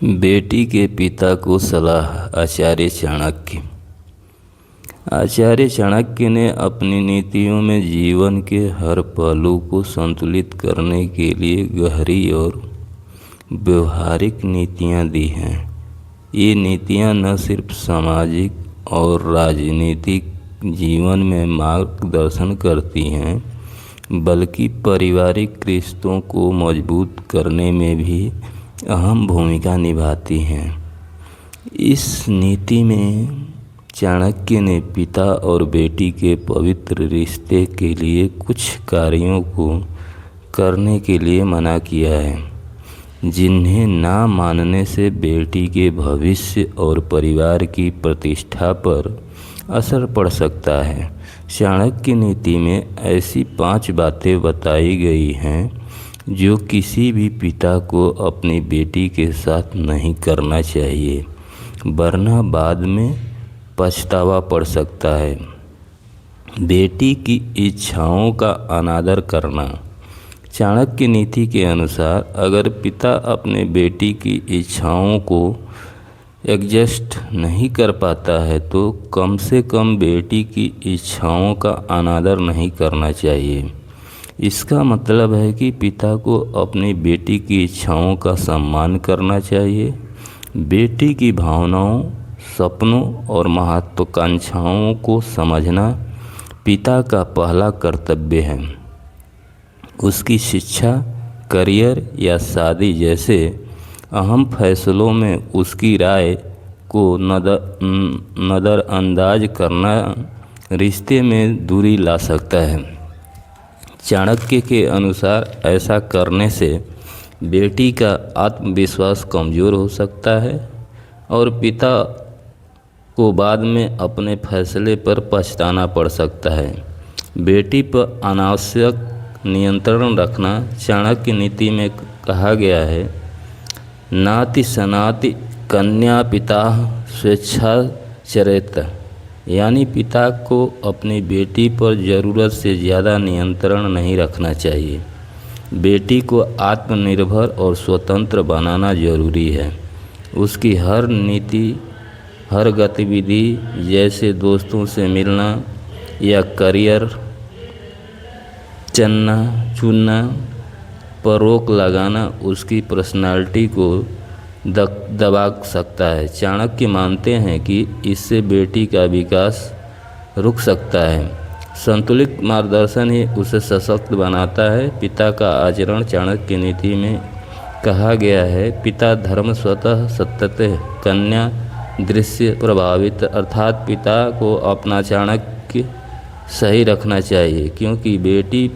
बेटी के पिता को सलाह। आचार्य चाणक्य। आचार्य चाणक्य ने अपनी नीतियों में जीवन के हर पहलू को संतुलित करने के लिए गहरी और व्यवहारिक नीतियाँ दी हैं। ये नीतियाँ न सिर्फ सामाजिक और राजनीतिक जीवन में मार्गदर्शन करती हैं, बल्कि पारिवारिक रिश्तों को मजबूत करने में भी अहम भूमिका निभाती हैं। इस नीति में चाणक्य ने पिता और बेटी के पवित्र रिश्ते के लिए कुछ कार्यों को करने के लिए मना किया है, जिन्हें ना मानने से बेटी के भविष्य और परिवार की प्रतिष्ठा पर असर पड़ सकता है। चाणक्य नीति में ऐसी 5 बातें बताई गई हैं जो किसी भी पिता को अपनी बेटी के साथ नहीं करना चाहिए, वरना बाद में पछतावा पड़ सकता है। बेटी की इच्छाओं का अनादर करना। चाणक्य नीति के अनुसार अगर पिता अपने बेटी की इच्छाओं को एडजस्ट नहीं कर पाता है तो कम से कम बेटी की इच्छाओं का अनादर नहीं करना चाहिए। इसका मतलब है कि पिता को अपनी बेटी की इच्छाओं का सम्मान करना चाहिए। बेटी की भावनाओं, सपनों और महत्वाकांक्षाओं को समझना पिता का पहला कर्तव्य है। उसकी शिक्षा, करियर या शादी जैसे अहम फैसलों में उसकी राय को नज़रअंदाज करना रिश्ते में दूरी ला सकता है। चाणक्य के अनुसार ऐसा करने से बेटी का आत्मविश्वास कमज़ोर हो सकता है और पिता को बाद में अपने फैसले पर पछताना पड़ सकता है। बेटी पर अनावश्यक नियंत्रण रखना। चाणक्य नीति में कहा गया है, नाति सनाति कन्या पिता स्वेच्छाचरेत, यानी पिता को अपनी बेटी पर ज़रूरत से ज़्यादा नियंत्रण नहीं रखना चाहिए। बेटी को आत्मनिर्भर और स्वतंत्र बनाना जरूरी है। उसकी हर नीति, हर गतिविधि जैसे दोस्तों से मिलना या करियर चुनना पर रोक लगाना उसकी पर्सनालिटी को दबा सकता है। चाणक्य मानते हैं कि इससे बेटी का विकास रुक सकता है। संतुलित मार्गदर्शन ही उसे सशक्त बनाता है। पिता का आचरण। चाणक्य नीति में कहा गया है, पिता धर्म स्वतः सत्यते कन्या दृश्य प्रभावित, अर्थात पिता को अपना चाणक्य सही रखना चाहिए क्योंकि बेटी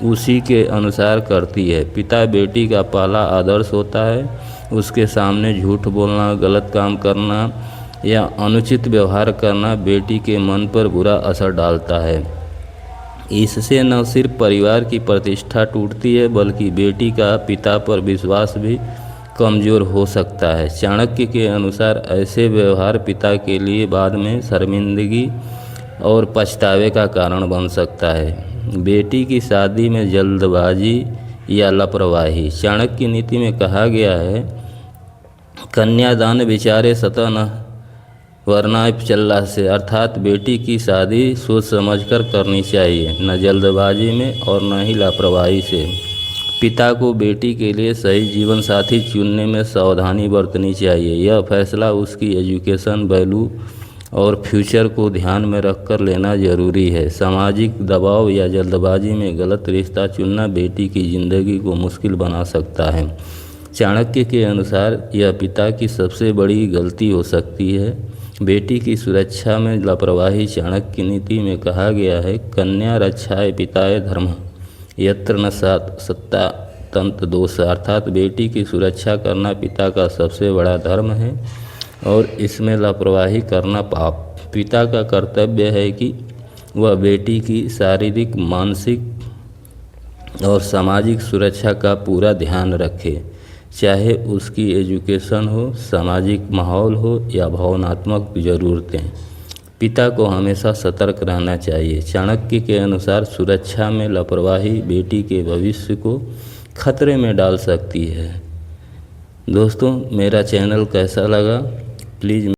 उसी के अनुसार करती है। पिता बेटी का पहला आदर्श होता है। उसके सामने झूठ बोलना, गलत काम करना या अनुचित व्यवहार करना बेटी के मन पर बुरा असर डालता है। इससे न सिर्फ परिवार की प्रतिष्ठा टूटती है बल्कि बेटी का पिता पर विश्वास भी कमज़ोर हो सकता है। चाणक्य के अनुसार ऐसे व्यवहार पिता के लिए बाद में शर्मिंदगी और पछतावे का कारण बन सकता है। बेटी की शादी में जल्दबाजी या लापरवाही। चाणक्य नीति में कहा गया है, कन्यादान विचारे सतः न वरना चल्ला से, अर्थात बेटी की शादी सोच समझकर करनी चाहिए, न जल्दबाजी में और न ही लापरवाही से। पिता को बेटी के लिए सही जीवन साथी चुनने में सावधानी बरतनी चाहिए। यह फैसला उसकी एजुकेशन, वैल्यू और फ्यूचर को ध्यान में रखकर लेना जरूरी है। सामाजिक दबाव या जल्दबाजी में गलत रिश्ता चुनना बेटी की ज़िंदगी को मुश्किल बना सकता है। चाणक्य के अनुसार यह पिता की सबसे बड़ी गलती हो सकती है। बेटी की सुरक्षा में लापरवाही। चाणक्य नीति में कहा गया है, कन्या रक्षाए पिताए धर्म यत्र न सत्ता तंत्र दोष, अर्थात बेटी की सुरक्षा करना पिता का सबसे बड़ा धर्म है और इसमें लापरवाही करना पाप। पिता का कर्तव्य है कि वह बेटी की शारीरिक, मानसिक और सामाजिक सुरक्षा का पूरा ध्यान रखे, चाहे उसकी एजुकेशन हो, सामाजिक माहौल हो या भावनात्मक ज़रूरतें। पिता को हमेशा सतर्क रहना चाहिए। चाणक्य के अनुसार सुरक्षा में लापरवाही बेटी के भविष्य को खतरे में डाल सकती है। दोस्तों मेरा चैनल कैसा लगा प्लीज़